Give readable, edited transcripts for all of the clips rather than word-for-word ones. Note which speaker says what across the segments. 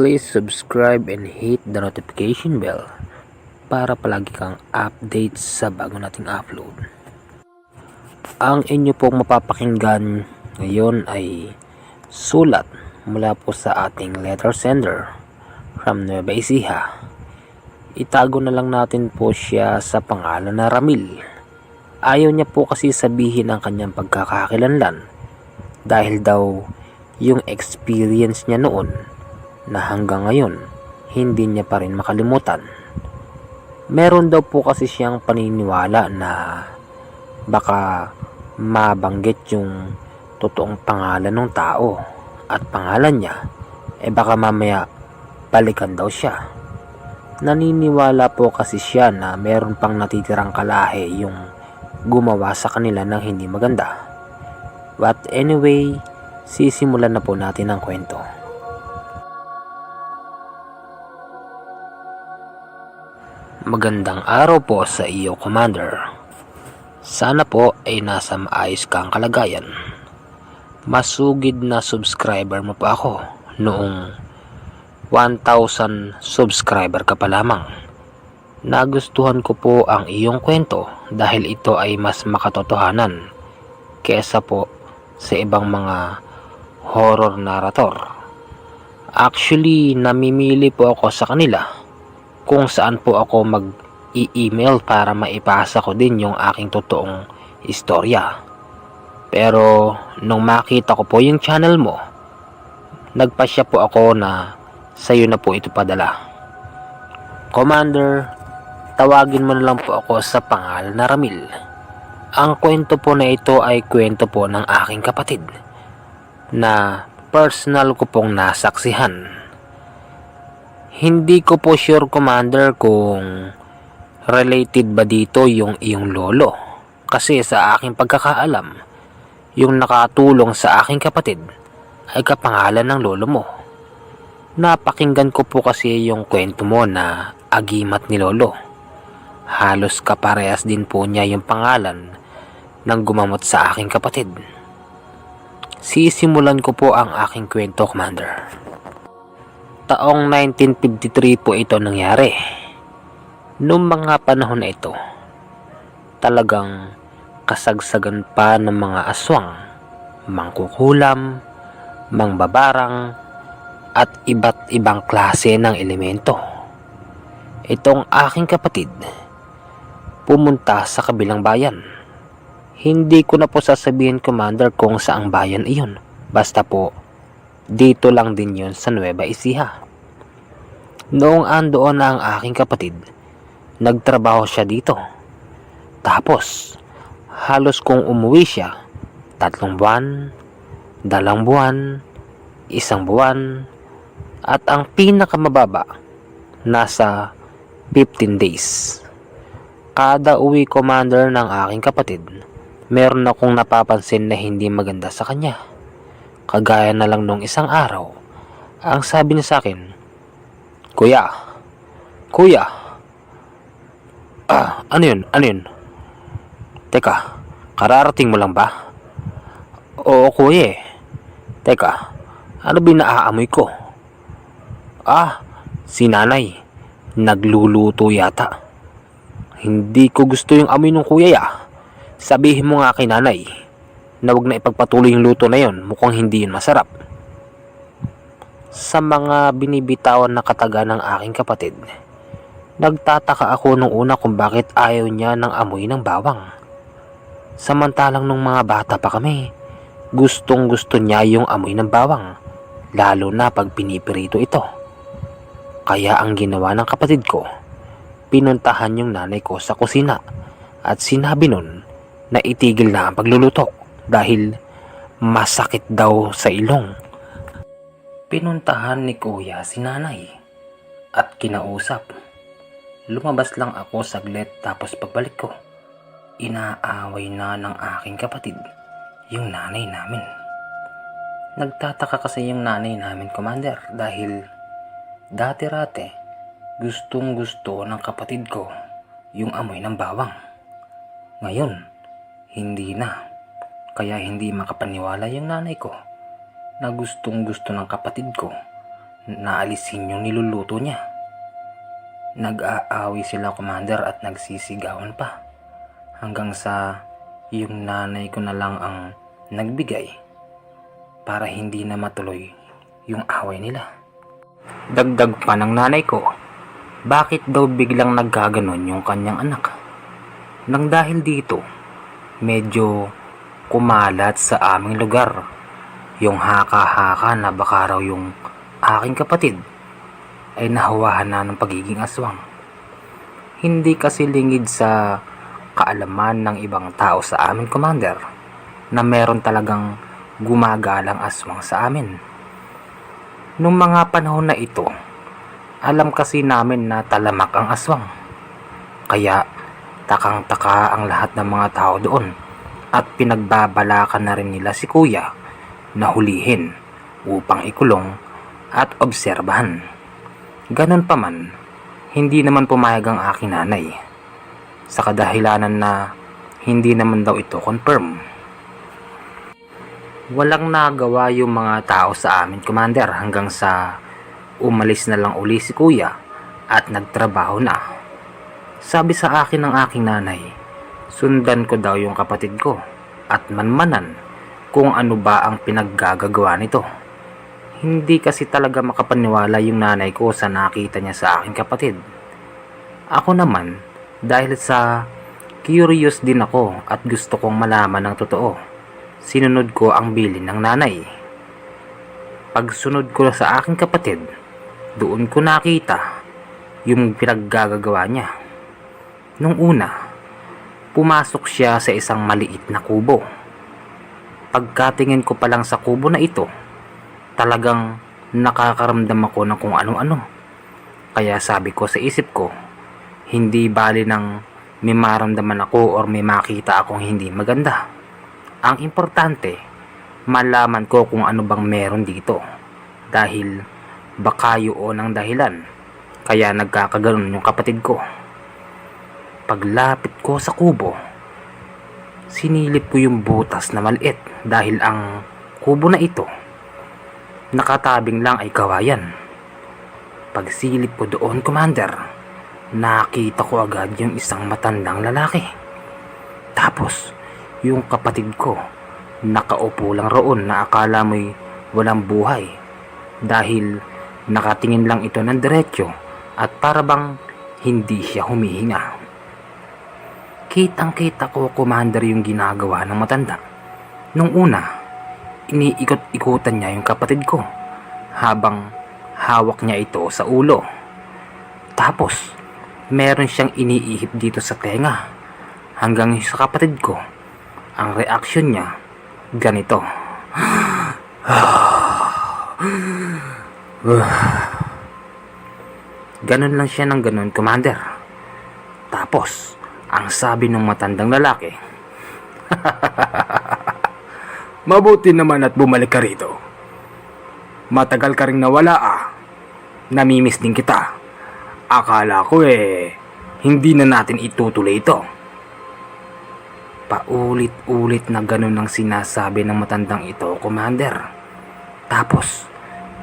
Speaker 1: Please subscribe and hit the notification bell para palagi kang update sa bago nating upload. Ang inyo pong mapapakinggan ngayon ay sulat mula po sa ating letter sender from Nueva Ecija. Itago na lang natin po siya sa pangalan na Ramil. Ayaw niya po kasi sabihin ang kanyang pagkakakilanlan dahil daw yung experience niya noon na hanggang ngayon hindi niya pa rin makalimutan. Meron daw po kasi siyang paniniwala na baka mabanggit yung totoong pangalan ng tao at pangalan niya, baka mamaya balikan daw siya. Naniniwala po kasi siya na meron pang natitirang kalahi yung gumawa sa kanila ng hindi maganda. But anyway, sisimulan na po natin ang kwento. Magandang araw po sa iyo, Commander. Sana po ay nasa maayos kang kalagayan. Masugid na subscriber mo pa ako noong 1,000 subscriber ka pa lamang. Nagustuhan ko po ang iyong kwento dahil ito ay mas makatotohanan kesa po sa ibang mga horror narrator. Actually, namimili po ako sa kanila kung saan po ako mag-i-email para maipasa ko din yung aking totoong istorya. Pero nung makita ko po yung channel mo, nagpasya po ako na sa'yo na po ito padala. Commander, tawagin mo na lang po ako sa pangalan na Ramil. Ang kwento po na ito ay kwento po ng aking kapatid na personal ko pong nasaksihan. Hindi ko po sure, Commander, kung related ba dito yung iyong lolo. Kasi sa aking pagkakaalam, yung nakatulong sa aking kapatid ay kapangalan ng lolo mo. Napakinggan ko po kasi yung kwento mo na agimat ni lolo. Halos kaparehas din po niya yung pangalan ng gumamot sa aking kapatid. Sisimulan ko po ang aking kwento, Commander. Taong 1953 po ito nangyari. Noong mga panahon na ito, talagang kasagsagan pa ng mga aswang, mangkukulam, mangbabarang, at iba't ibang klase ng elemento. Itong aking kapatid pumunta sa kabilang bayan. Hindi ko na po sasabihin, Commander, kung saang bayan iyon. Basta po, dito lang din yun sa Nueva Ecija. Noong andoon na ang aking kapatid, nagtrabaho siya dito. Tapos, halos kung umuwi siya, 3 buwan, 2 buwan, 1 buwan, at ang pinakamababa, nasa 15 days. Kada uwi, Commander, ng aking kapatid, meron akong napapansin na hindi maganda sa kanya. Kagaya na lang nung isang araw, ang sabi niya sa akin, Kuya, ano yun? Teka, kararating mo lang ba? Oo, kuya. Teka, ano ba naaamoy ko? Si nanay, nagluluto yata. Hindi ko gusto yung amoy ng kuya ya. Sabihin mo nga kay nanay na wag na ipagpatuloy yung luto na yon, mukhang hindi yun masarap. Sa mga binibitawan na kataga ng aking kapatid, nagtataka ako nung una kung bakit ayaw niya ng amoy ng bawang. Samantalang nung mga bata pa kami, gustong gusto niya yung amoy ng bawang, lalo na pag pinipirito ito. Kaya ang ginawa ng kapatid ko, pinuntahan yung nanay ko sa kusina at sinabi nun na itigil na ang pagluluto dahil masakit daw sa ilong. Pinuntahan ni kuya si nanay at kinausap. Lumabas lang ako saglit, tapos pagbalik ko, inaaway na ng aking kapatid yung nanay namin. Nagtataka kasi yung nanay namin, Commander, dahil dati-rate gustong gusto ng kapatid ko yung amoy ng bawang. Ngayon, hindi na. Kaya hindi makapaniwala yung nanay ko na gustong gusto ng kapatid ko naalisin yung niluluto niya. Nag-aaway sila, Commander, at nagsisigawan pa. Hanggang sa yung nanay ko na lang ang nagbigay para hindi na matuloy yung away nila. Dagdag pa ng nanay ko, bakit daw biglang nagkaganon yung kanyang anak? Nang dahil dito, medyo kumalat sa aming lugar yung haka-haka na baka raw yung aking kapatid ay nahawahan na ng pagiging aswang. Hindi kasi lingid sa kaalaman ng ibang tao sa amin, Commander, na meron talagang gumagalang aswang sa amin. Nung mga panahon na ito, alam kasi namin na talamak ang aswang. Kaya takang-taka ang lahat ng mga tao doon at pinagbabalakan na rin nila si Kuya na hulihin upang ikulong at obserbahan. Ganon pa man, hindi naman pumayag ang aking nanay sa kadahilanan na hindi naman daw ito confirm. Walang nagawa yung mga tao sa amin, Commander, hanggang sa umalis na lang uli si Kuya at nagtrabaho na. Sabi sa akin ng aking nanay, sundan ko daw yung kapatid ko at manmanan kung ano ba ang pinaggagawa nito. Hindi kasi talaga makapaniwala yung nanay ko sa nakita niya sa aking kapatid. Ako naman, dahil sa curious din ako at gusto kong malaman ng totoo, sinunod ko ang bilin ng nanay. Pagsunod ko sa aking kapatid, doon ko nakita yung pinaggagawa niya. Nung una, pumasok siya sa isang maliit na kubo. Pagkatingin ko pa lang sa kubo na ito, talagang nakakaramdam ako ng kung ano-ano. Kaya sabi ko sa isip ko, hindi bali nang may maramdaman ako or may makita akong hindi maganda. Ang importante, malaman ko kung ano bang meron dito. Dahil baka yun ang dahilan kaya nagkakaganon yung kapatid ko. Paglapit ko sa kubo, sinilip ko yung butas na maliit dahil ang kubo na ito nakatabing lang ay kawayan. Pagsilip ko doon, Commander, nakita ko agad yung isang matandang lalaki. Tapos yung kapatid ko nakaupo lang roon na akala mo'y walang buhay dahil nakatingin lang ito ng diretsyo at para bang hindi siya humihinga. Kitang-kita ko, Commander, yung ginagawa ng matanda. Nung una, iniikot-ikutan niya yung kapatid ko habang hawak niya ito sa ulo. Tapos, meron siyang iniihip dito sa tenga hanggang sa kapatid ko. Ang reaksyon niya, ganito. Ganon lang siya ng ganon, Commander. Tapos, ang sabi ng matandang lalaki, mabuti naman at bumalik ka rito. Matagal ka ring nawala Namimiss din kita. Akala ko hindi na natin itutuloy ito. Paulit-ulit na ganun ang sinasabi ng matandang ito, Commander. Tapos,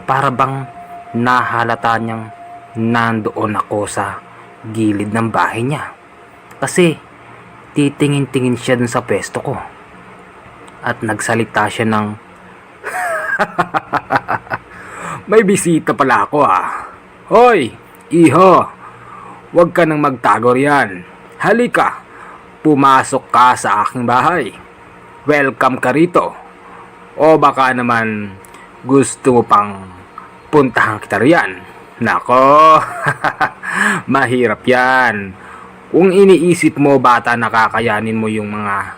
Speaker 1: para bang nahalata niyang nandoon ako sa gilid ng bahay niya. Kasi titingin-tingin siya dun sa pwesto ko. At nagsalita siya ng may bisita pala ako Hoy, iho, huwag ka nang magtago riyan. Halika, pumasok ka sa aking bahay. Welcome ka rito. O baka naman gusto mo pang puntahan kita riyan. Nako, mahirap yan. Kung iniisip mo bata nakakayanin mo yung mga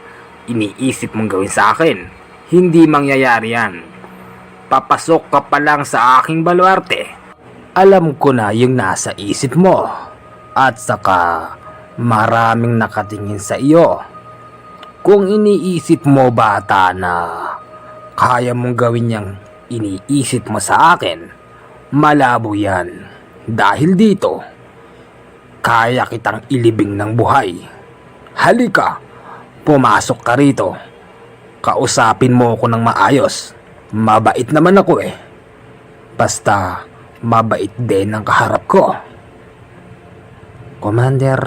Speaker 1: iniisip mong gawin sa akin, hindi mangyayari yan. Papasok ka pa lang sa aking baluarte. Alam ko na yung nasa isip mo. At saka maraming nakatingin sa iyo. Kung iniisip mo bata na kaya mong gawin yung iniisip mo sa akin, malabo yan. Dahil dito, kaya kitang ilibing ng buhay. Halika, pumasok ka rito. Kausapin mo ako ng maayos. Mabait naman ako Basta mabait din ang kaharap ko. Commander,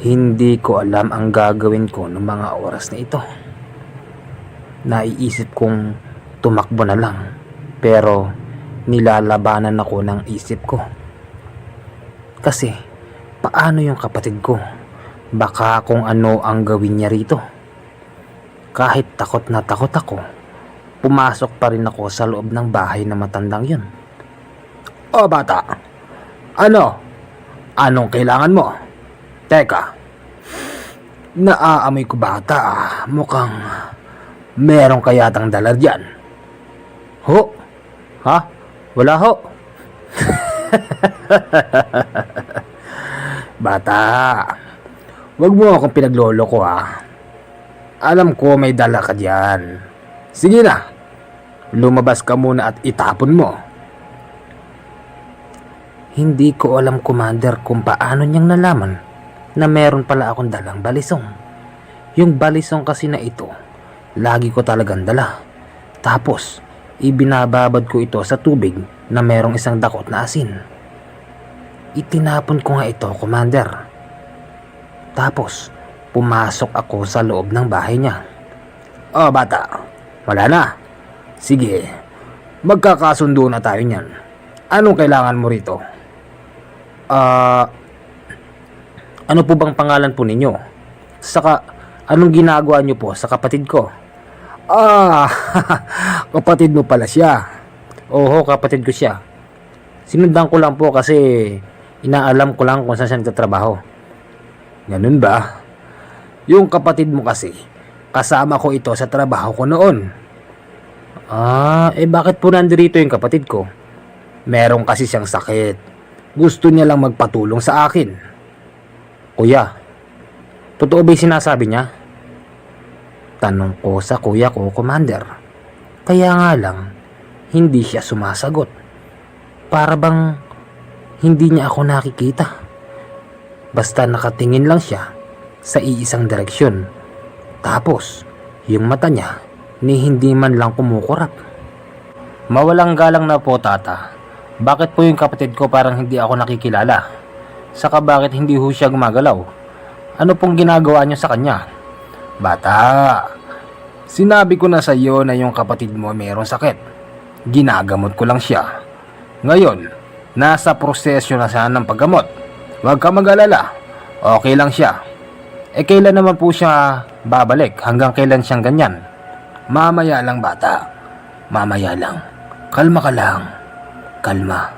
Speaker 1: hindi ko alam ang gagawin ko ng mga oras na ito. Naiisip kong tumakbo na lang, pero nilalabanan ako ng isip ko. Kasi, paano yung kapatid ko? Baka kung ano ang gawin niya rito. Kahit takot na takot ako, pumasok pa rin ako sa loob ng bahay na matandang yun. O bata, ano? Anong kailangan mo? Teka, naaamoy ko bata, mukhang meron kayatang dala dyan. Ho? Ha? Wala ho? Bata, wag mo akong pinagloloko ha. Alam ko may dala ka dyan. Sige na, lumabas ka muna at itapon mo. Hindi ko alam, Commander, kung paano niyang nalaman na meron pala akong dalang balisong. Yung balisong kasi na ito, lagi ko talagang dala. Tapos, ibinababad ko ito sa tubig na merong isang dakot na asin. Itinapon ko nga ito, Commander. Tapos, pumasok ako sa loob ng bahay niya. O bata, wala na. Sige, magkakasundo na tayo niyan. Anong kailangan mo rito? Ano po bang pangalan po ninyo? Saka, anong ginagawa niyo po sa kapatid ko? Kapatid mo pala siya. Oo, kapatid ko siya. Sinundan ko lang po kasi inaalam ko lang kung saan siya nagtatrabaho. Ganun ba? Yung kapatid mo kasi, kasama ko ito sa trabaho ko noon. Bakit po nandito yung kapatid ko? Meron kasi siyang sakit. Gusto niya lang magpatulong sa akin. Kuya, totoo ba yung sinasabi niya? Tanong ko sa kuya ko, Commander. Kaya nga lang, hindi siya sumasagot. Para bang hindi niya ako nakikita. Basta nakatingin lang siya sa iisang direksyon. Tapos, yung mata niya ni hindi man lang kumukurap. Mawalang galang na po, tata. Bakit po yung kapatid ko parang hindi ako nakikilala? Saka bakit hindi ho siya gumagalaw? Ano pong ginagawa niyo sa kanya? Bata, sinabi ko na sa iyo na yung kapatid mo mayroong sakit. Ginagamot ko lang siya. Ngayon, nasa proseso na siya ng paggamot. Huwag ka mag-alala. Okay lang siya. Kailan naman po siya babalik? Hanggang kailan siyang ganyan? Mamaya lang, bata. Mamaya lang. Kalma ka lang. Kalma.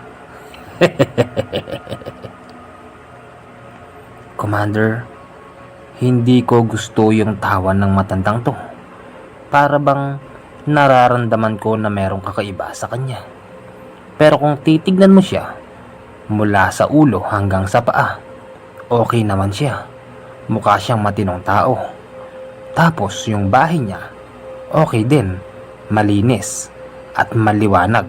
Speaker 1: Commander, hindi ko gusto yung tawa ng matandang to. Para bang nararamdaman ko na merong kakaiba sa kanya. Pero kung titignan mo siya, mula sa ulo hanggang sa paa, okay naman siya. Mukha siyang matinong tao. Tapos yung bahay niya, okay din. Malinis at maliwanag.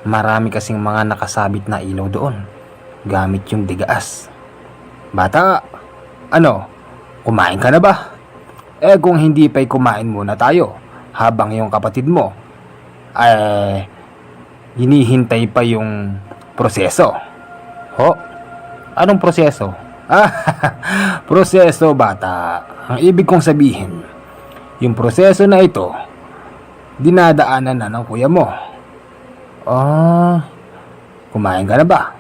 Speaker 1: Marami kasing mga nakasabit na ilaw doon, gamit yung digaas. Bata, ano? Kumain ka na ba? Kung hindi pa'y kumain muna tayo, habang yung kapatid mo, hinihintay pa yung proseso. Ho? Anong proseso? Proseso, bata. Ang ibig kong sabihin, yung proseso na ito, dinadaanan na ng kuya mo. Kumain ka na ba?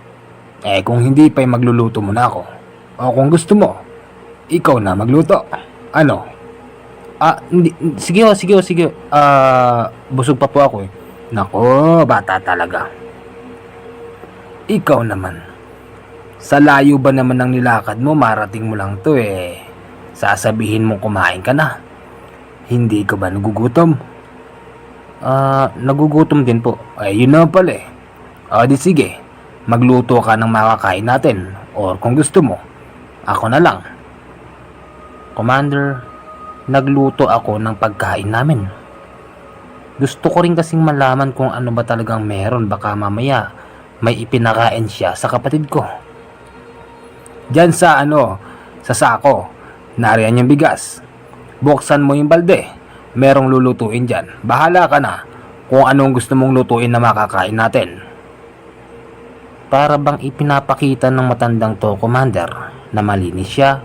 Speaker 1: Kung hindi pa'y magluluto muna ako. O kung gusto mo, ikaw na magluto. Ano? Hindi. Sige. Busog pa po ako eh. Nako, bata talaga. Ikaw naman. Sa layo ba naman ng nilakad mo, marating mo lang to eh. Sasabihin mong kumain ka na. Hindi ka ba nagugutom? Nagugutom din po. Yun naman pala eh. Di sige, magluto ka ng makakain natin. Or kung gusto mo, ako na lang. Commander, nagluto ako ng pagkain namin. Gusto ko rin kasing malaman kung ano ba talagang meron. Baka mamaya may ipinakain siya sa kapatid ko. Diyan sa sa sako, nariyan yung bigas. Buksan mo yung balde. Merong lulutuin dyan. Bahala ka na kung anong gusto mong lutuin na makakain natin. Para bang ipinapakita ng matandang to, Commander, na malinis siya,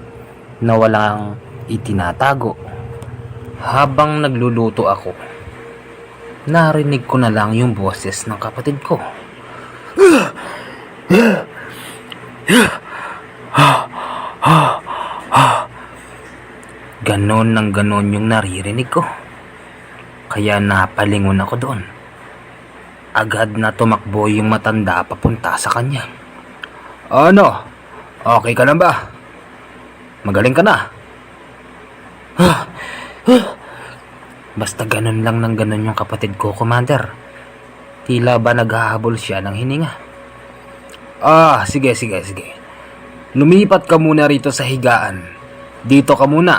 Speaker 1: na walang itinatago. Habang nagluluto ako, narinig ko na lang yung boses ng kapatid ko. Ganon ng ganon yung naririnig ko. Kaya napalingon ako doon. Agad na tumakbo yung matanda papunta sa kanya. Ano? Okay ka lang ba? Magaling ka na? Basta ganon lang ng ganon yung kapatid ko, Commander. Tila ba naghahabol siya ng hininga. Sige. Lumipat ka muna rito sa higaan. Dito ka muna.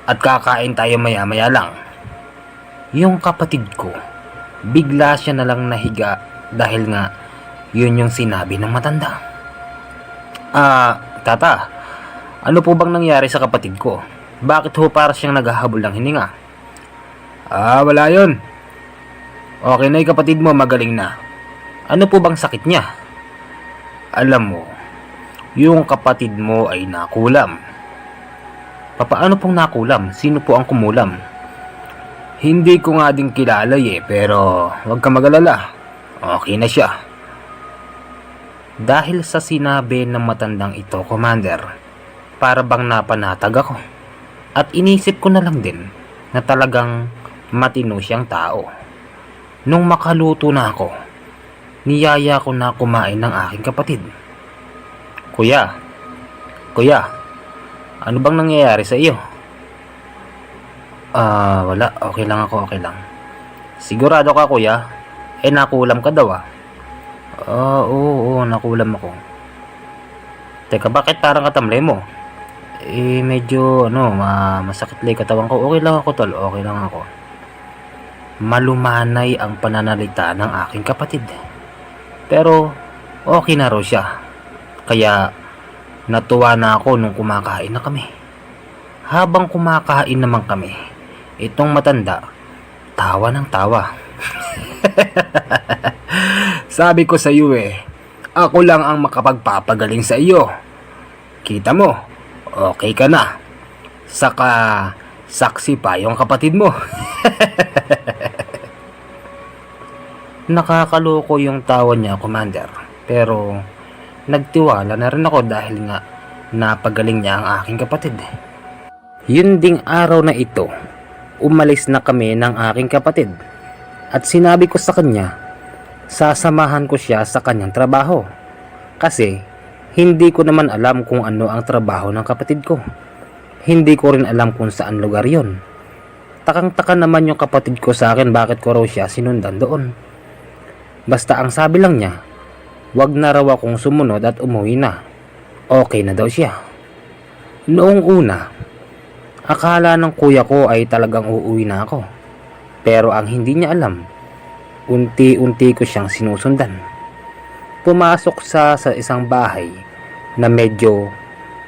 Speaker 1: At kakain tayo maya-maya lang. Yung kapatid ko, bigla siya na lang nahiga dahil nga yun yung sinabi ng matanda. Tata, ano po bang nangyari sa kapatid ko? Bakit ho para siyang naghahabol ng hininga? Wala yun. Okay na yung kapatid mo, magaling na. Ano po bang sakit niya? Alam mo, yung kapatid mo ay nakulam. Papaano pong nakulam? Sino po ang kumulam? Hindi ko nga din kilala pero huwag ka mag-alala. Okay na siya. Dahil sa sinabi ng matandang ito, Commander, para bang napanatag ako. At inisip ko na lang din na talagang matino siyang tao. Nung makaluto na ako, niyaya ko na kumain ng aking kapatid. Kuya, ano bang nangyayari sa iyo? Wala. Okay lang ako. Sigurado ka, kuya? Nakulam ka daw Oo, nakulam ako. Teka, bakit parang katamlay mo? Medyo, masakit lang katawan ko. Okay lang ako, tol. Okay lang ako. Malumanay ang pananalita ng aking kapatid. Pero, okay na raw siya. Kaya, natuwa na ako nung kumakain na kami. Habang kumakain naman kami, itong matanda, tawa ng tawa. Sabi ko sa iyo ako lang ang makapagpapagaling sa iyo. Kita mo, okay ka na. Saka, saksi pa yung kapatid mo. Nakakaloko yung tawa niya, Commander. Pero, nagtiwala na rin ako dahil nga napagaling niya ang aking kapatid. Yun ding araw na ito, umalis na kami ng aking kapatid at sinabi ko sa kanya, sasamahan ko siya sa kanyang trabaho kasi hindi ko naman alam kung ano ang trabaho ng kapatid ko. Hindi ko rin alam kung saan lugar yon. Takang-taka naman yung kapatid ko sa akin bakit ko raw siya sinundan doon. Basta ang sabi lang niya, wag na raw akong sumunod at umuwi na. Okay na daw siya. Noong una, akala ng kuya ko ay talagang uuwi na ako. Pero ang hindi niya alam, unti-unti ko siyang sinusundan. Pumasok sa isang bahay na medyo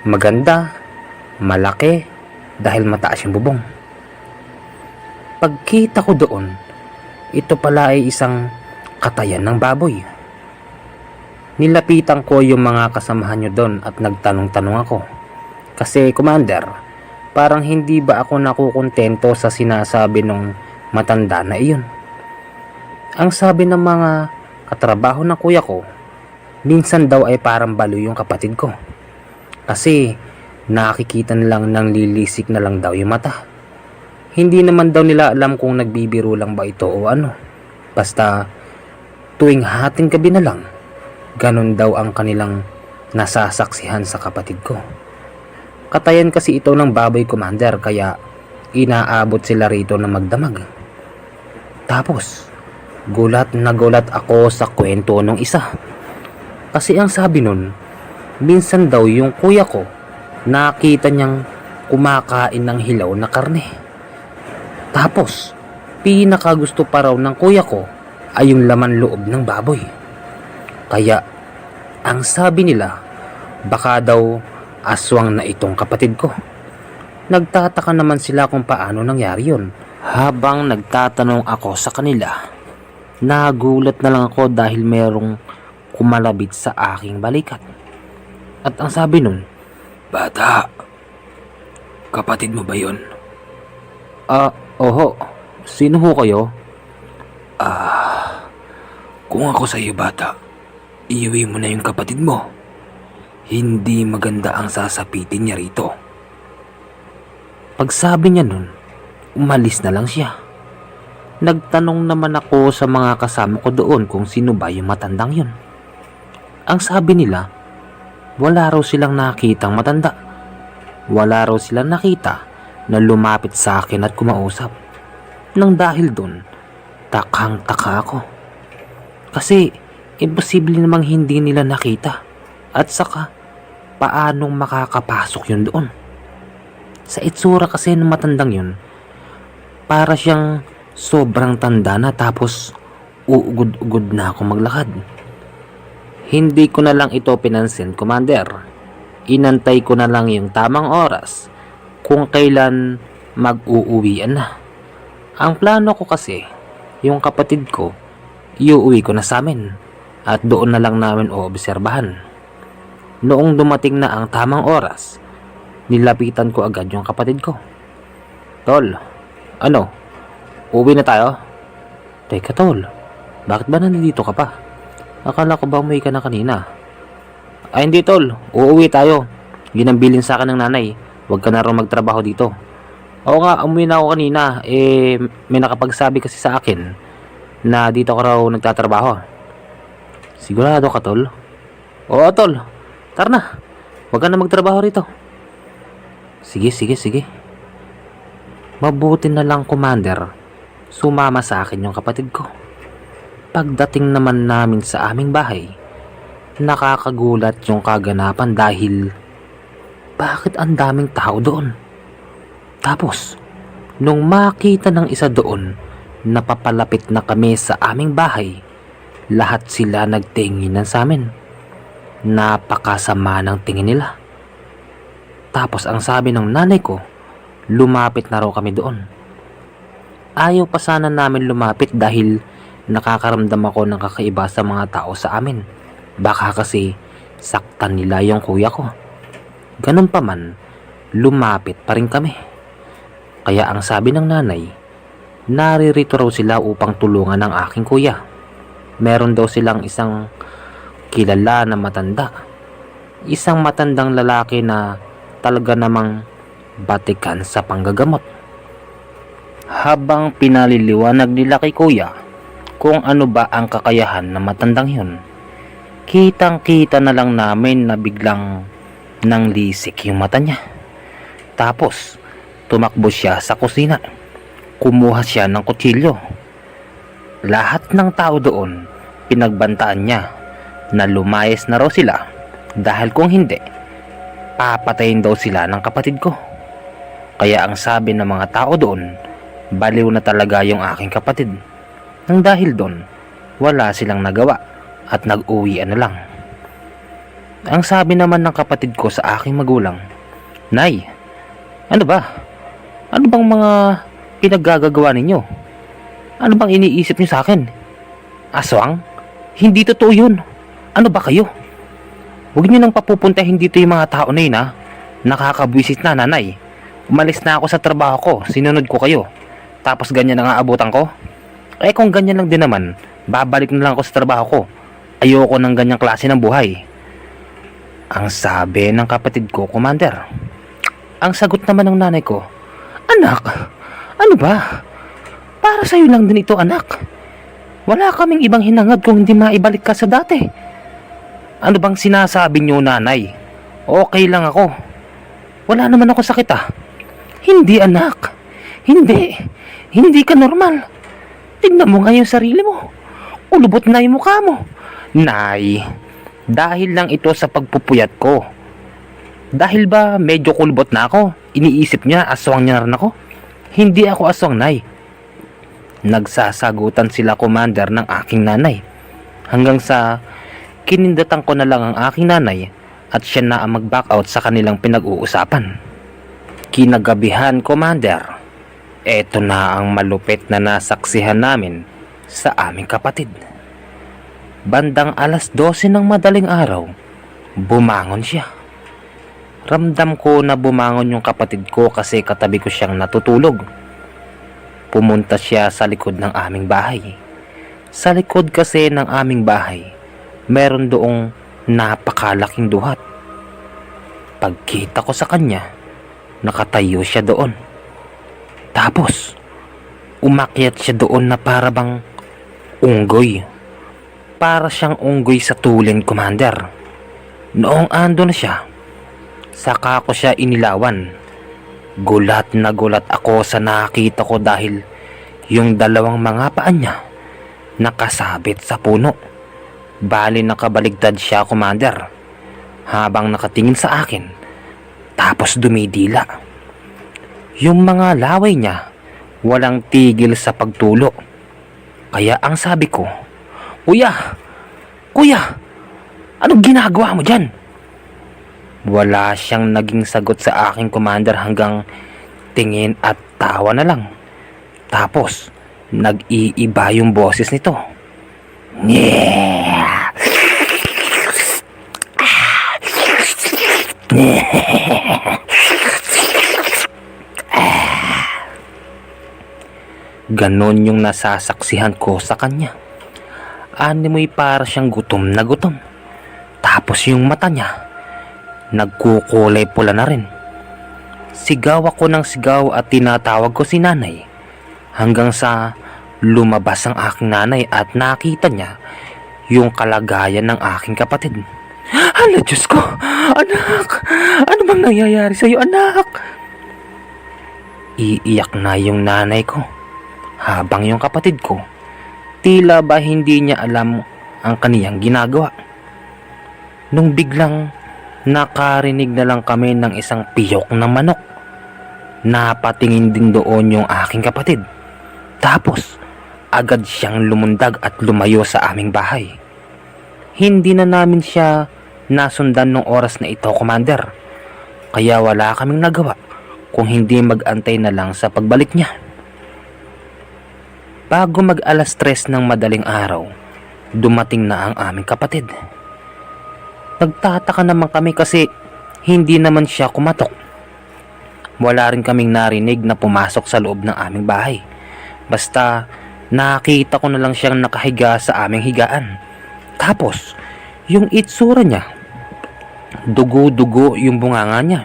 Speaker 1: maganda, malaki, dahil mataas yung bubong. Pagkita ko doon, ito pala ay isang katayan ng baboy. Nilapitan ko yung mga kasamahan nyo doon at nagtanong-tanong ako. Kasi, Commander, parang hindi ba ako nakukontento sa sinasabi ng matanda na iyon. Ang sabi ng mga katrabaho ng kuya ko, minsan daw ay parang balo yung kapatid ko. Kasi nakikita lang ng lilisik na lang daw yung mata. Hindi naman daw nila alam kung nagbibiro lang ba ito o ano. Basta tuwing hating gabi na lang, ganun daw ang kanilang nasasaksihan sa kapatid ko. Katayan kasi ito ng baboy, Commander, kaya inaabot sila rito na magdamag. Tapos, gulat na gulat ako sa kwento ng isa. Kasi ang sabi nun, minsan daw yung kuya ko, nakita niyang kumakain ng hilaw na karne. Tapos, pinakagusto pa raw ng kuya ko ay yung laman loob ng baboy. Kaya, ang sabi nila, baka daw aswang na itong kapatid ko. Nagtataka naman sila kung paano nangyari yun. Habang nagtatanong ako sa kanila, nagulat na lang ako dahil merong kumalabit sa aking balikat. At ang sabi nun,
Speaker 2: Bata, kapatid mo ba yun?
Speaker 1: Oho, sino ho kayo?
Speaker 2: Kung ako sa iyo bata, iuwi mo na yung kapatid mo. Hindi maganda ang sasapitin niya rito.
Speaker 1: Pagsabi niya nun, umalis na lang siya. Nagtanong naman ako sa mga kasama ko doon kung sino ba yung matandang yun. Ang sabi nila, wala raw silang nakitang matanda. Wala raw silang nakita na lumapit sa akin at kumausap. Nang dahil doon, takang-taka ako. Kasi imposible namang hindi nila nakita. At saka, paanong makakapasok yun doon? Sa itsura kasi ng matandang yun, para siyang sobrang tanda na tapos uugod-ugod na ako maglakad. Hindi ko na lang ito pinansin, Commander. Inantay ko na lang yung tamang oras kung kailan mag-uuwian na. Ang plano ko kasi, yung kapatid ko, iuwi ko na sa amin at doon na lang namin oobserbahan. Noong dumating na ang tamang oras, nilapitan ko agad yung kapatid ko. Tol, ano? Uwi na tayo? Teka tol, bakit ba nandito ka pa? Akala ko ba umuwi ka na kanina? Ay hindi tol, uuwi tayo. Ginambilin sa akin ng nanay, huwag ka na raw magtrabaho dito. Oo nga, umuwi na ako kanina. May nakapagsabi kasi sa akin na dito ka raw nagtatrabaho. Sigurado ka tol? Oo tol, tara na. Huwag ka na magtrabaho rito. Sige. Mabuti na lang, Commander, sumama sa akin yung kapatid ko. Pagdating naman namin sa aming bahay, nakakagulat yung kaganapan dahil bakit ang daming tao doon? Tapos, nung makita ng isa doon na papalapit na kami sa aming bahay, lahat sila nagtinginan sa amin. Napakasama ng tingin nila. Tapos ang sabi ng nanay ko, lumapit na raw kami doon. Ayaw pa sana namin lumapit dahil nakakaramdam ako ng kakaiba sa mga tao sa amin. Baka kasi saktan nila yung kuya ko. Ganun pa man, lumapit pa rin kami. Kaya ang sabi ng nanay, naririto raw sila upang tulungan ng aking kuya. Meron daw silang isang kilala na matanda. Isang matandang lalaki na talaga namang batikan sa panggagamot. Habang pinaliliwanag nila kay kuya kung ano ba ang kakayahan ng matandang yun, kitang-kita na lang namin na biglang nanglisik yung mata niya. Tapos, tumakbo siya sa kusina. Kumuha siya ng kutsilyo. Lahat ng tao doon, pinagbantaan niya na lumayas na raw sila dahil kung hindi, papatayin daw sila ng kapatid ko. Kaya ang sabi ng mga tao doon, baliw na talaga yung aking kapatid. Nang dahil doon, wala silang nagawa at nag-uwian na lang. Ang sabi naman ng kapatid ko sa aking magulang, Nay, ano ba? Ano bang mga pinaggagawa ninyo? Ano bang iniisip niyo sa akin? Aswang? Hindi totoo yun. Ano ba kayo? Huwag niyo nang papupuntahin dito yung mga tao na yun ha. Nakakabwisit na, nanay. Umalis na ako sa trabaho ko, sinunod ko kayo. Tapos ganyan ang aabutan ko? Eh kung ganyan lang din naman, babalik na lang ako sa trabaho ko. Ayoko ng ganyang klase ng buhay. Ang sabi ng kapatid ko, Commander. Ang sagot naman ng nanay ko, Anak, ano ba? Para sa'yo lang din ito, anak. Wala kaming ibang hinangad kung hindi maibalik ka sa dati. Ano bang sinasabi niyo, nanay? Okay lang ako. Wala naman ako sakit ah. Hindi, anak. Hindi. Hindi ka normal. Tignan mo nga yung sarili mo. Ulubot na yung mukha mo. Nay, dahil lang ito sa pagpupuyat ko. Dahil ba medyo kulbot na ako, iniisip niya aswang niya rin ako? Hindi ako aswang, nay. Nagsasagutan sila, Commander, ng aking nanay. Hanggang sa kinindatan ko na lang ang aking nanay at siya na ang mag-back out sa kanilang pinag-uusapan. Kinagabihan, Commander, eto na ang malupit na nasaksihan namin sa aming kapatid. Bandang alas 12 ng madaling araw, bumangon siya. Ramdam ko na bumangon yung kapatid ko kasi katabi ko siyang natutulog. Pumunta siya sa likod ng aming bahay. Sa likod kasi ng aming bahay, meron doong napakalaking duhat. Pagkita ko sa kanya, nakatayo siya doon. Tapos, umakyat siya doon na para bang unggoy. Para siyang unggoy sa tulin, Commander. Noong ando na siya, saka ko siya inilawan. Gulat na gulat ako sa nakita ko dahil yung dalawang mga paa niya nakasabit sa puno. Bali nakabaligtad siya, Commander, habang nakatingin sa akin, tapos dumidila. Yung mga laway niya walang tigil sa pagtulo. Kaya ang sabi ko, Kuya, anong ginagawa mo dyan? Wala siyang naging sagot sa aking, Commander, hanggang tingin at tawa na lang. Tapos, nag-iiba yung boses nito. Ganon yung nasasaksihan ko sa kanya. Animoy para siyang gutom na gutom. Tapos yung mata niya nagkukulay pula na rin. Sigaw ako ng sigaw at tinatawag ko si nanay, hanggang sa lumabas ang aking nanay at nakita niya yung kalagayan ng aking kapatid. Hala, Diyos ko! Anak! Ano bang nangyayari sa'yo, anak? Iiyak na yung nanay ko, habang yung kapatid ko tila ba hindi niya alam ang kaniyang ginagawa. Nung biglang nakarinig na lang kami ng isang piyok ng manok. Napatingin din doon yung aking kapatid. Tapos, agad siyang lumundag at lumayo sa aming bahay. Hindi na namin siya nasundan nung oras na ito, Commander. Kaya wala kaming nagawa kung hindi mag-antay na lang sa pagbalik niya. Bago mag alas 3 ng madaling araw, dumating na ang aming kapatid. Nagtataka naman kami kasi hindi naman siya kumatok. Wala rin kaming narinig na pumasok sa loob ng aming bahay. Basta nakita ko na lang siyang nakahiga sa aming higaan. Tapos yung itsura niya, dugo-dugo yung bunganga niya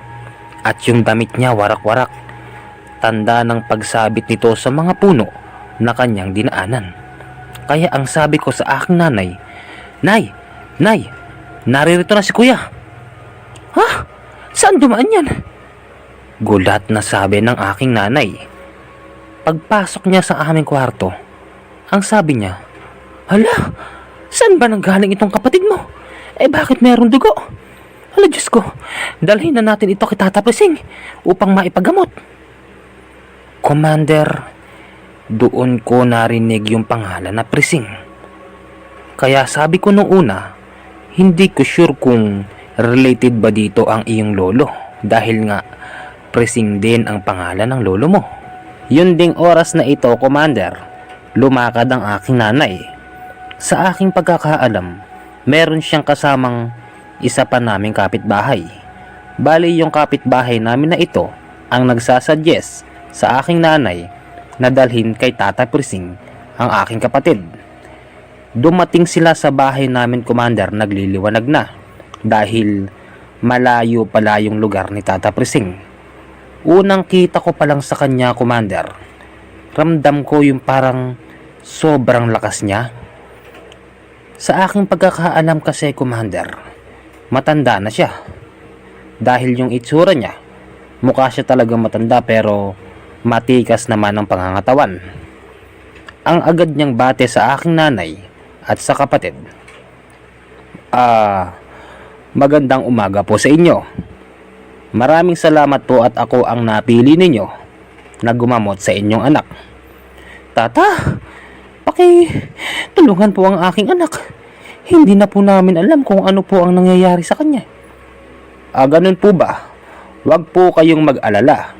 Speaker 1: at yung damit niya warak-warak. Tanda ng pagsabit nito sa mga puno na kanyang dinaanan. Kaya ang sabi ko sa aking nanay, Nay, naririto na si Kuya. Ha? Saan dumaan yan? Gulat na sabi ng aking nanay. Pagpasok niya sa aming kwarto, ang sabi niya, Hala, saan ba nanggaling itong kapatid mo? Bakit meron dugo? Hala, Diyos ko, dalhin na natin ito kay Tata Pising upang maipagamot. Commander, doon ko narinig yung pangalan na Pising. Kaya sabi ko nung una, hindi ko sure kung related ba dito ang iyong lolo, dahil nga Pising din ang pangalan ng lolo mo. Yun ding oras na ito, Commander, lumakad ang aking nanay. Sa aking pagkakaalam, meron siyang kasamang isa pa naming kapitbahay. Bali yung kapitbahay namin na ito ang nagsasuggest sa aking nanay na dalhin kay Tata Pising ang aking kapatid. Dumating sila sa bahay namin, Commander, nagliliwanag na dahil malayo pala yung lugar ni Tata Pising. Unang kita ko pa lang sa kanya, Commander, ramdam ko yung parang sobrang lakas niya. Sa aking pagkakaalam kasi, Commander, matanda na siya. Dahil yung itsura niya, mukha siya talagang matanda pero matikas naman ang pangangatawan. Ang agad niyang bate sa aking nanay at sa kapatid. Magandang umaga po sa inyo. Maraming salamat po at ako ang napili ninyo na gumamot sa inyong anak. Tata, tulungan po ang aking anak. Hindi na po namin alam kung ano po ang nangyayari sa kanya. Ganun po ba? Huwag po kayong mag-alala.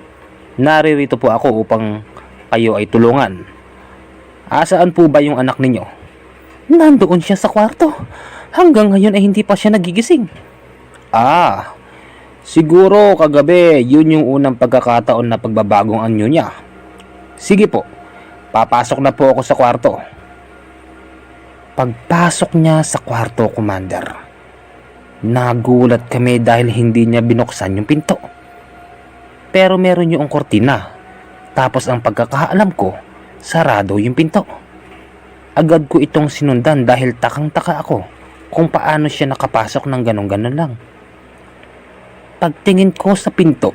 Speaker 1: Naririto po ako upang kayo ay tulungan. Saan po ba yung anak ninyo? nandoon siya sa kwarto. Hanggang ngayon ay hindi pa siya nagigising. Ah, siguro kagabi yun yung unang pagkakataon na pagbabagong anyo niya. Sige po, papasok na po ako sa kwarto. Pagpasok niya sa kwarto, Commander, nagulat kami dahil hindi niya binuksan yung pinto. Pero meron yung kortina. Tapos ang pagkakaalam ko, sarado yung pinto. Agad ko itong sinundan dahil takang-taka ako kung paano siya nakapasok ng ganon-ganon lang. Pagtingin ko sa pinto,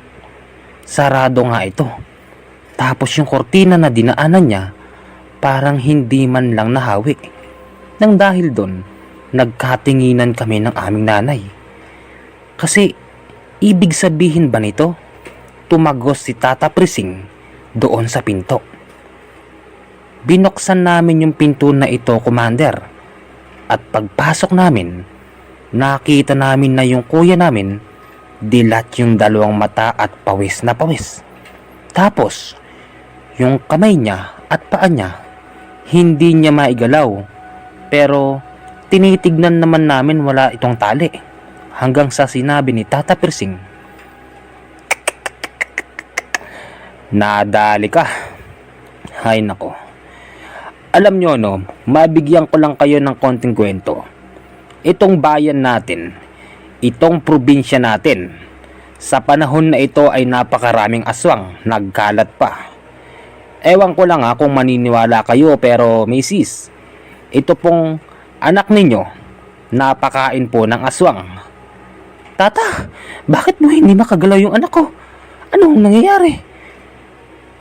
Speaker 1: sarado nga ito. Tapos yung kortina na dinaanan niya, parang hindi man lang nahawi. Nang dahil doon, nagkatinginan kami ng aming nanay. Kasi, ibig sabihin ba nito, tumagos si Tata Prising doon sa pinto. Binuksan namin yung pinto na ito, Commander. At pagpasok namin, nakita namin na yung kuya namin, dilat yung dalawang mata at pawis na pawis. Tapos, yung kamay niya at paa niya, hindi niya maigalaw. Pero, tinitignan naman namin wala itong tali. Hanggang sa sinabi ni Tata Prising, "Nadali ka." Hay nako. Alam nyo no, mabigyan ko lang kayo ng konting kwento. Itong bayan natin, itong probinsya natin, sa panahon na ito ay napakaraming aswang, nagkalat pa. Ewan ko lang kung maniniwala kayo, pero misis, ito pong anak ninyo, napakain po ng aswang. Tata, bakit mo hindi makagalaw yung anak ko? Anong nangyayari?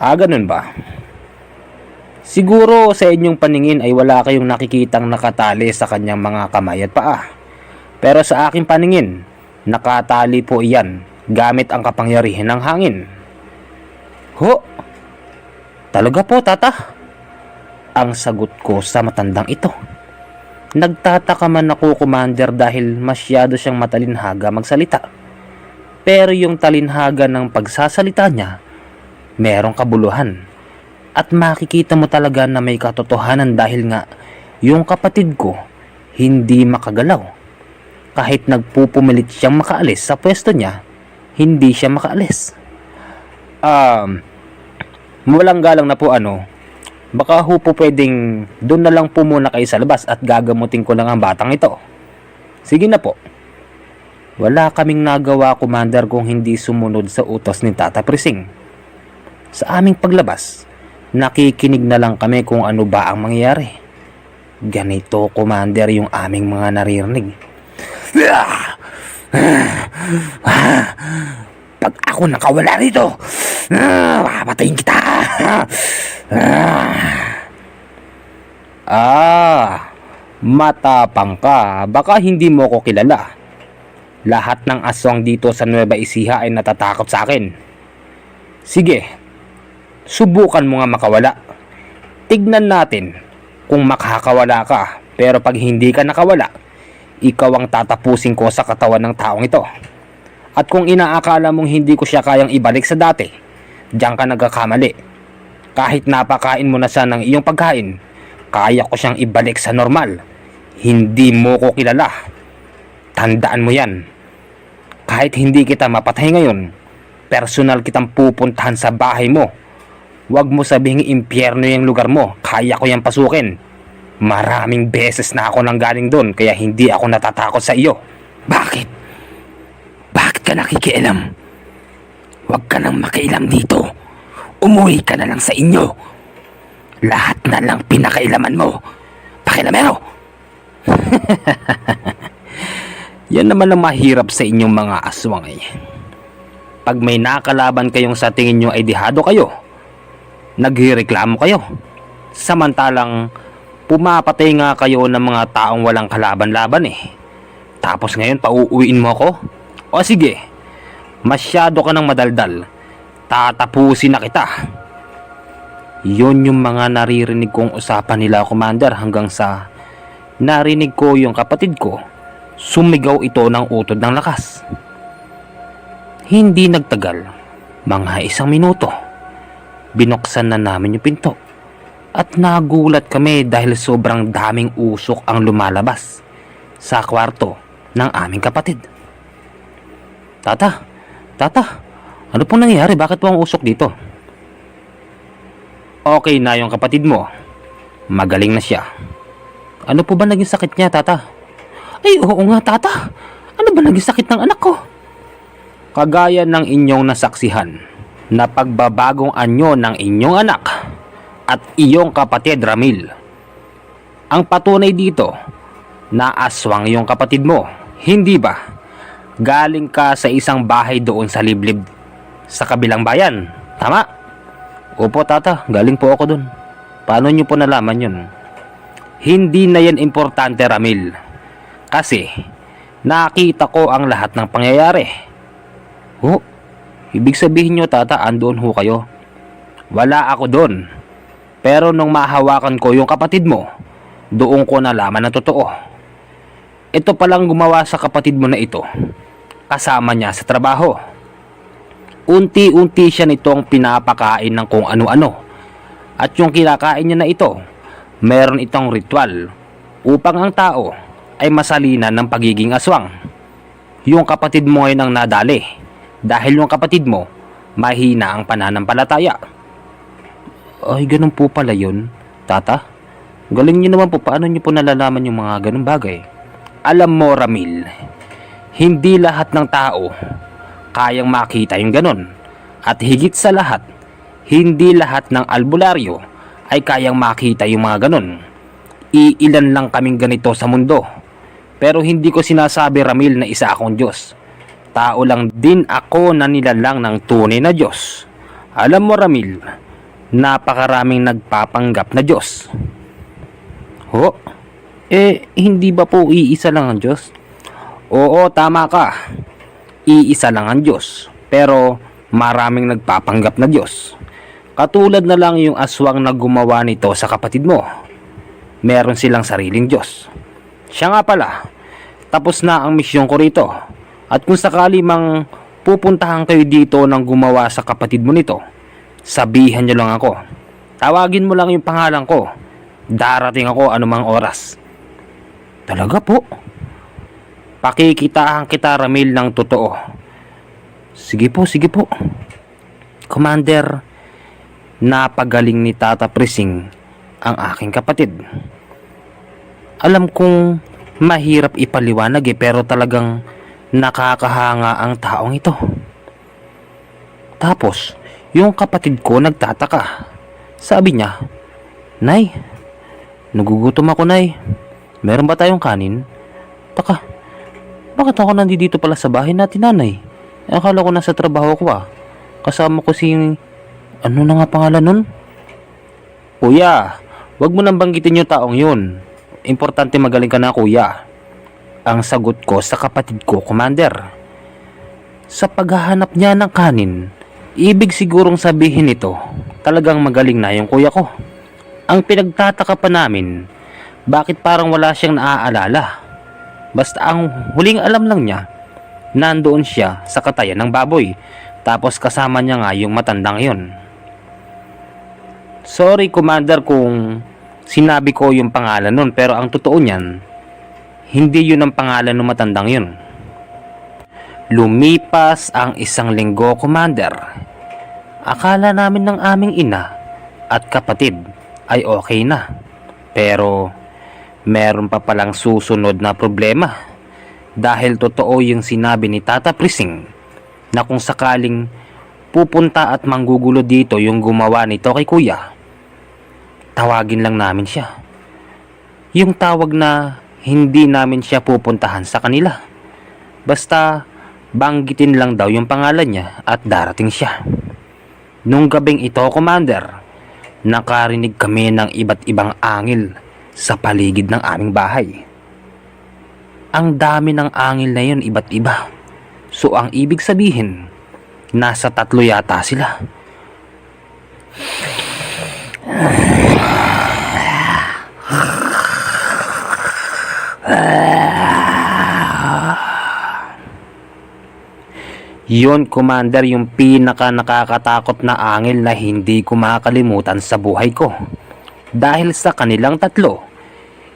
Speaker 1: Ganun ba? Siguro sa inyong paningin ay wala kayong nakikitang nakatali sa kanyang mga kamay at paa. Pero sa aking paningin, nakatali po iyan gamit ang kapangyarihan ng hangin. Ho? Talaga po, Tata? Ang sagot ko sa matandang ito. Nagtataka man ako, Commander, dahil masyado siyang matalinhaga magsalita. Pero yung talinhaga ng pagsasalita niya, merong kabuluhan. At makikita mo talaga na may katotohanan dahil nga yung kapatid ko hindi makagalaw. Kahit nagpupumilit siyang makaalis sa pwesto niya, hindi siya makaalis. Walang galang na po baka ho po pwedeng doon na lang po muna kayo sa labas at gagamutin ko lang ang batang ito. Sige na po. Wala kaming nagawa, Commander, kung hindi sumunod sa utos ni Tata Prising. Sa aming paglabas, nakikinig na lang kami kung ano ba ang mangyayari. Ganito, Commander, yung aming mga naririnig. Pag ako nakawala rito, papatayin kita. Matapang ka. Baka hindi mo ko kilala. Lahat ng aswang dito sa Nueva Ecija ay natatakot sa akin. Sige, subukan mo nga makawala. Tignan natin kung makakawala ka. Pero pag hindi ka nakawala, ikaw ang tatapusin ko sa katawan ng taong ito. At kung inaakala mong hindi ko siya kayang ibalik sa dati, diyan ka nagkakamali. Kahit napakain mo na siya ng iyong pagkain, kaya ko siyang ibalik sa normal. Hindi mo ko kilala. Tandaan mo yan. Kahit hindi kita mapatay ngayon, personal kitang pupuntahan sa bahay mo. Huwag mo sabihing impyerno yung lugar mo. Kaya ko yung pasukin. Maraming beses na ako nang galing doon, kaya hindi ako natatakot sa iyo.
Speaker 2: Bakit? Bakit ka nakikialam? Huwag ka nang makialam dito. Umuwi ka na lang sa inyo. Lahat na lang pinakailaman mo. Pakilamero!
Speaker 1: Yan naman ang mahirap sa inyong mga aswang Pag may nakalaban kayong sa tingin nyo ay dihado kayo, naghireklamo kayo. Samantalang pumapatay nga kayo ng mga taong walang kalaban-laban Tapos ngayon pauuwiin mo ako? O sige, masyado ka ng madaldal. Tatapusin na kita. Yun yung mga naririnig kong usapan nila, Commander, hanggang sa narinig ko yung kapatid ko. Sumigaw ito ng utod ng lakas. Hindi nagtagal, mga 1 minuto, binuksan na namin yung pinto. At nagulat kami dahil sobrang daming usok ang lumalabas sa kwarto ng aming kapatid. Tata, ano pong nangyayari? Bakit po ang usok dito? Okay na yung kapatid mo. Magaling na siya. Ano po ba naging sakit niya, tata? Ay, oo nga, tata. Ano ba naging sakit ng anak ko? Kagaya ng inyong nasaksihan na pagbabagong anyo ng inyong anak at iyong kapatid Ramil. Ang patunay dito na aswang yung kapatid mo, hindi ba? Galing ka sa isang bahay doon sa liblib sa kabilang bayan, tama? Opo tata, galing po ako doon. Paano nyo po nalaman yun? Hindi na yan importante Ramil. Kasi nakita ko ang lahat ng pangyayari. Oh, ibig sabihin nyo tata, andoon ho kayo? Wala ako doon. Pero nung mahawakan ko yung kapatid mo, doon ko nalaman na totoo. Ito palang gumawa sa kapatid mo na ito. Kasama niya sa trabaho. Unti-unti siya nitong pinapakain ng kung ano-ano. At yung kinakain niya na ito, meron itong ritual upang ang tao ay masalinan ng pagiging aswang. Yung kapatid mo ngayon ang nadali dahil yung kapatid mo mahina ang pananampalataya. Ay, ganun po pala yun, tata. Galing niyo naman po, paano niyo po nalalaman yung mga ganung bagay? Alam mo, Ramil, hindi lahat ng tao kayang makita yung ganun. At higit sa lahat, hindi lahat ng albularyo ay kayang makita yung mga ganun. Iilan lang kaming ganito sa mundo. Pero hindi ko sinasabi, Ramil, na isa akong Diyos. Tao lang din ako na nilalang ng tunay na Diyos. Alam mo, Ramil, napakaraming nagpapanggap na Diyos. Ho? Hindi ba po iisa lang ang Diyos? Oo, tama ka. Iisa lang ang Diyos. Pero maraming nagpapanggap na Diyos. Katulad na lang yung aswang na gumawa nito sa kapatid mo. Meron silang sariling Diyos. Siya nga pala, tapos na ang misyon ko rito. At kung sakali mang pupuntahan kayo dito ng gumawa sa kapatid mo nito, sabihan nyo lang ako. Tawagin mo lang yung pangalan ko. Darating ako anumang oras. Talaga po? Pakikitaan kita, Ramil, ng totoo. Sige po. Commander, napagaling ni Tata Prising ang aking kapatid. Alam kong mahirap ipaliwanag pero talagang nakakahanga ang taong ito. Tapos, yung kapatid ko nagtataka. Sabi niya, Nay, nagugutom ako, Nay. Meron ba tayong kanin? Taka, bakit ako nandito pala sa bahay natin, Nanay? Akala ko nasa trabaho ko Kasama ko si... Ano na nga pangalan nun? Kuya, wag mo nang banggitin yung taong yun. Importante magaling ka na, kuya. Ang sagot ko sa kapatid ko, Commander. Sa paghahanap niya ng kanin, ibig sigurong sabihin nito, talagang magaling na yung kuya ko. Ang pinagtataka pa namin, bakit parang wala siyang naaalala. Basta ang huling alam lang niya, nandoon siya sa katayan ng baboy, tapos kasama niya nga yung matandang yon. Sorry, Commander, kung sinabi ko yung pangalan nun, pero ang totoo niyan, hindi yun ang pangalan ng matandang yun. Lumipas ang 1 linggo, Commander. Akala namin ng aming ina at kapatid ay okay na. Pero meron pa palang susunod na problema. Dahil totoo yung sinabi ni Tata Prising na kung sakaling pupunta at manggugulo dito yung gumawa nito kay kuya, tawagin lang namin siya. Yung tawag na hindi namin siya pupuntahan sa kanila. Basta banggitin lang daw yung pangalan niya at darating siya. Nung gabing ito, Commander, nakarinig kami ng iba't ibang angil sa paligid ng aming bahay. Ang dami ng angil na yun, iba't iba. So ang ibig sabihin, nasa 3 yata sila. Yun, Commander, yung pinaka nakakatakot na angil na hindi ko makakalimutan sa buhay ko. Dahil sa kanilang tatlo,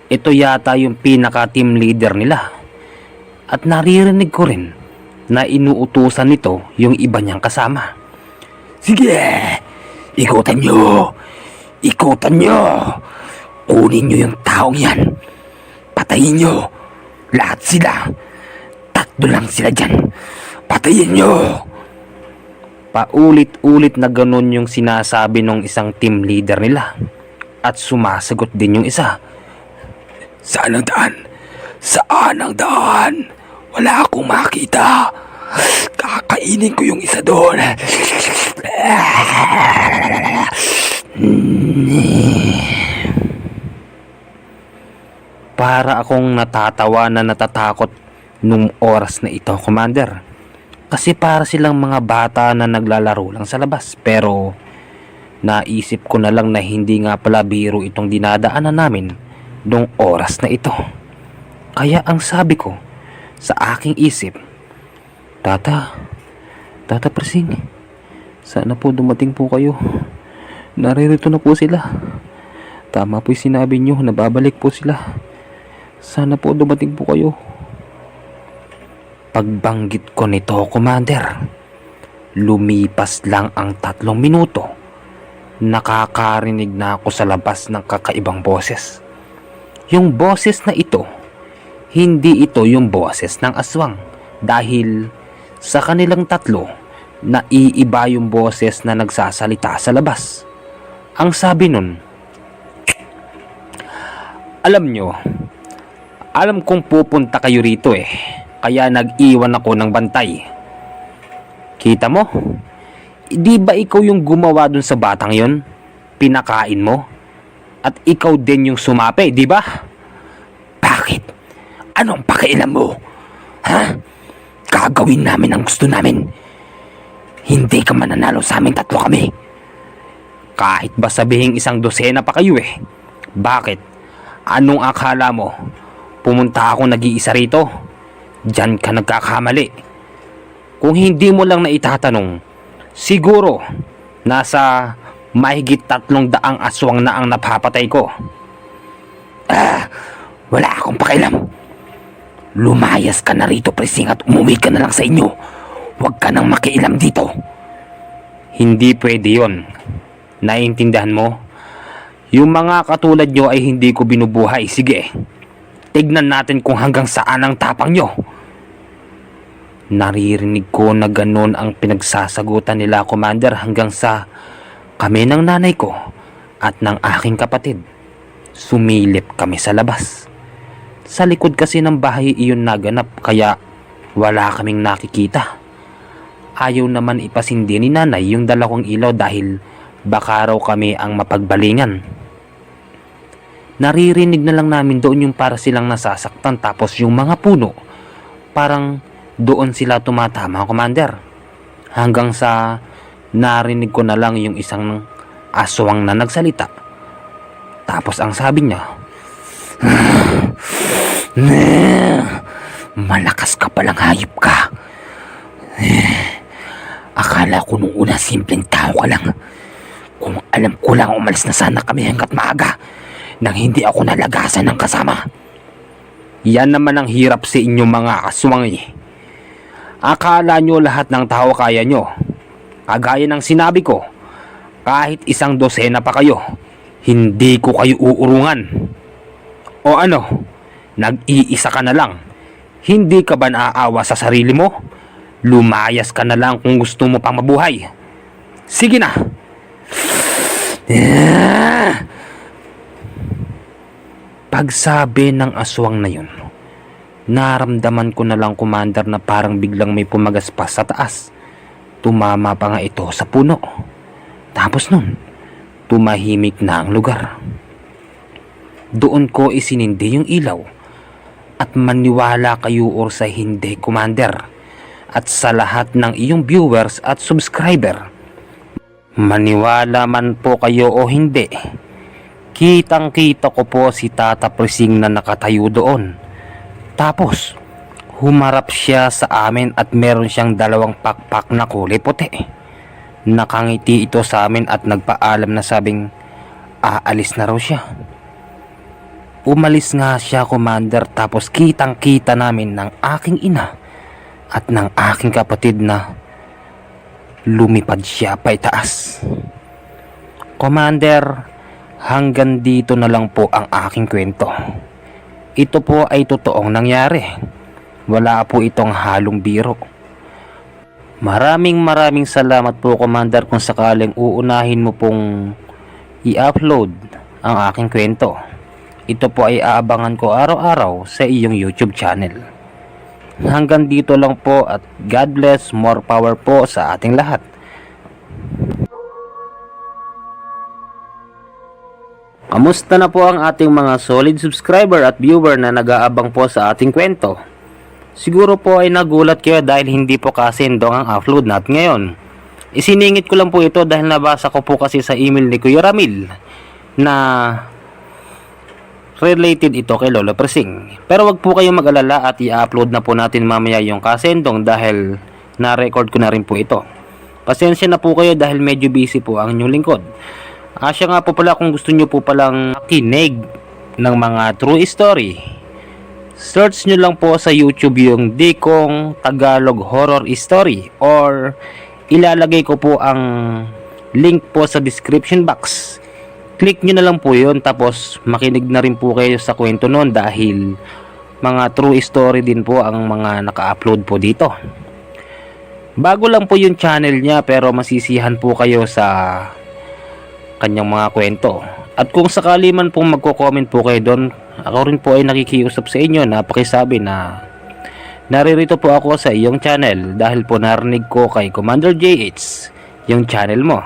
Speaker 1: ito yata yung pinaka-team leader nila. At naririnig ko rin na inuutusan nito yung iba niyang kasama.
Speaker 2: Sige, ikutan nyo. Ikutan nyo. Kunin nyo yung taong yan. Patayin nyo. Lahat sila. Tatlo lang sila dyan. Patayin nyo.
Speaker 1: Paulit-ulit na ganun yung sinasabi ng isang team leader nila. At sumasagot din yung isa.
Speaker 2: Saan ang daan? Saan ang daan? Wala akong makita. Kakainin ko yung isa doon.
Speaker 1: Para akong natatawa na natatakot nung oras na ito, Commander. Kasi para silang mga bata na naglalaro lang sa labas. Pero naisip ko na lang na hindi nga pala biro itong dinadaanan namin nung oras na ito. Kaya ang sabi ko sa aking isip, Tata Persing, sana po dumating po kayo. Naririto na po sila. Tama po yung sinabi nyo na babalik po sila. Sana po dumating po kayo. Pagbanggit ko nito, Commander, lumipas lang ang 3 minuto. Nakakarinig na ako sa labas ng kakaibang boses. Yung boses na ito, hindi ito yung boses ng aswang. Dahil sa kanilang tatlo, naiiba yung boses na nagsasalita sa labas. Ang sabi nun, alam kong pupunta kayo rito kaya nag-iwan ako ng bantay. Kita mo? Di ba ikaw yung gumawa dun sa batang yon? Pinakain mo? At ikaw din yung sumape, di ba?
Speaker 2: Bakit? Anong pakialam mo? Ha? Gagawin namin ang gusto namin. Hindi ka mananalo sa aming 3 kami.
Speaker 1: Kahit ba sabihing 1 dosena pa kayo Bakit? Anong akala mo? Pumunta ako nag-iisa rito? Diyan ka nagkakamali. Kung hindi mo lang na itatanong, siguro nasa mahigit 300 aswang na ang napapatay ko.
Speaker 2: Wala akong pakialam. Lumayas ka na rito, Persing, at umuwi ka na lang sa inyo. Huwag ka nang makialam dito.
Speaker 1: Hindi pwede yon. Naiintindihan mo? Yung mga katulad nyo ay hindi ko binubuhay. Sige, tignan natin kung hanggang saan ang tapang nyo. Naririnig ko na ganun ang pinagsasagutan nila, Commander, hanggang sa kami ng nanay ko at ng aking kapatid. Sumilip kami sa labas. Sa likod kasi ng bahay iyon naganap, kaya wala kaming nakikita. Ayaw naman ipasindi ni nanay yung 2 ilaw dahil baka raw kami ang mapagbalingan. Naririnig na lang namin doon yung para silang nasasaktan, tapos yung mga puno, parang doon sila tumatama, Commander. Hanggang sa narinig ko na lang yung isang aswang na nagsalita. Tapos ang sabi niya,
Speaker 2: malakas ka palang hayop ka. Akala ko nung una simpleng tao ka lang. Kung alam ko lang, umalis na sana kami hanggat maaga nang hindi ako nalagasan ng kasama.
Speaker 1: Yan naman ang hirap sa inyong mga aswang Akala nyo lahat ng tao kaya nyo. Kagaya ng sinabi ko, kahit 1 dosena pa kayo, hindi ko kayo uurungan. O ano, nag-iisa ka na lang. Hindi ka ba naaawa sa sarili mo? Lumayas ka na lang kung gusto mo pang mabuhay. Sige na. Pagsabi ng aswang na yun, naramdaman ko na lang, Commander, na parang biglang may pumagaspas sa taas. Tumama pa nga ito sa puno. Tapos nun, tumahimik na ang lugar. Doon ko isinindi yung ilaw. At maniwala kayo or sa hindi, Commander, at sa lahat ng iyong viewers at subscriber, maniwala man po kayo o hindi, kitang-kita ko po si Tata Persing na nakatayo doon. Tapos, humarap siya sa amin at meron siyang 2 pakpak na kulay puti. Nakangiti ito sa amin at nagpaalam na sabing, aalis na raw siya. Umalis nga siya, Commander, tapos kitang kita namin ng aking ina at ng aking kapatid na lumipad siya pa itaas. Commander, hanggang dito na lang po ang aking kwento. Ito po ay totoong nangyari. Wala po itong halong biro. Maraming salamat po, Commander, kung sakaling uunahin mo pong i-upload ang aking kwento. Ito po ay aabangan ko araw-araw sa iyong YouTube channel. Hanggang dito lang po at God bless, more power po sa ating lahat. Kamusta na po ang ating mga solid subscriber at viewer na nag-aabang po sa ating kwento? Siguro po ay nagulat kayo dahil hindi po kasendong ang upload natin ngayon. Isiningit ko lang po ito dahil nabasa ko po kasi sa email ni Kuya Ramil na related ito kay Lolo Persing. Pero wag po kayong mag-alala at i-upload na po natin mamaya yung kasendong dahil na-record ko na rin po ito. Pasensya na po kayo dahil medyo busy po ang inyong lingkod. Siya nga po pala, kung gusto nyo po palang makinig ng mga true story, search nyo lang po sa YouTube yung Dikong Tagalog Horror Story, or ilalagay ko po ang link po sa description box. Click nyo na lang po yun, tapos makinig na rin po kayo sa kwento nun dahil mga true story din po ang mga naka-upload po dito. Bago lang po yung channel niya pero masisihan po kayo sa kanyang mga kwento. At kung sakali man pong magko-comment po kayo doon, ako rin po ay nakikiusap sa inyo na pakisabi na naririto po ako sa iyong channel dahil po narinig ko kay Commander JH yung channel mo.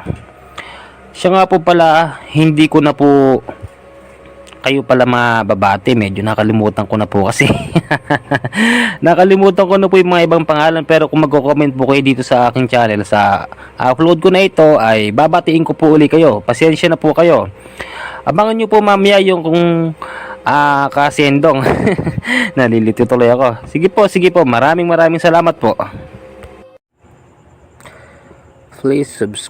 Speaker 1: Siya nga po pala, hindi ko na po kayo pala mababati, medyo nakalimutan ko na po kasi nakalimutan ko na po yung mga ibang pangalan, pero kung magko-comment po kayo dito sa aking channel sa upload ko na ito ay babatiin ko po uli kayo. Pasensya na po kayo, abangan nyo po mamaya yung kung kasendong nalilito tuloy ako. Sige po, maraming salamat po. Please subscribe.